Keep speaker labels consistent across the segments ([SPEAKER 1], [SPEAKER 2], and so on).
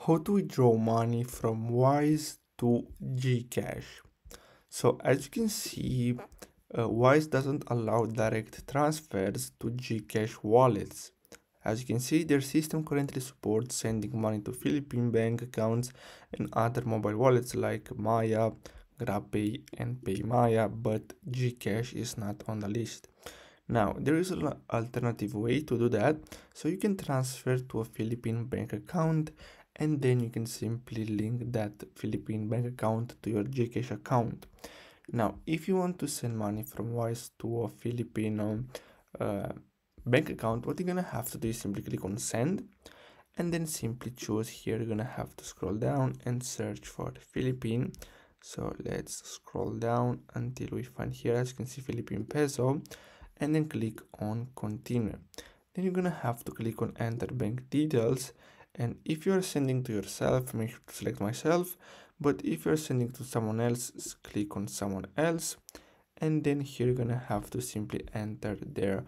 [SPEAKER 1] How to withdraw money from Wise to Gcash. So as you can see, Wise doesn't allow direct transfers to Gcash wallets. As you can see, their system currently supports sending money to Philippine bank accounts and other mobile wallets like Maya, GrabPay, and PayMaya, but Gcash is not on the list. Now, there is an alternative way to do that. So you can transfer to a Philippine bank account and then you can simply link that Philippine bank account to your Gcash account. Now, if you want to send money from Wise to a Filipino uh, bank account, what you're gonna have to do is simply click on send and then simply choose here. You're gonna have to scroll down and search for Philippine. So let's scroll down until we find here, as you can see, Philippine peso, and then click on continue. Then you're gonna have to click on enter bank details, and if you're sending to yourself, make sure to select myself, but if you're sending to someone else, click on someone else, and then here you're gonna have to simply enter their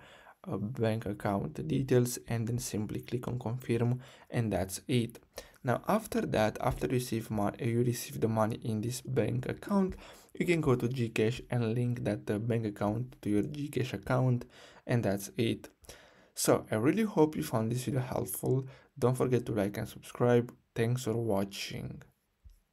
[SPEAKER 1] bank account details and then simply click on confirm, and that's it. Now after that, after you receive the money in this bank account, you can go to Gcash and link that bank account to your Gcash account, and that's it. So I really hope you found this video helpful. Don't forget to like and subscribe. Thanks for watching.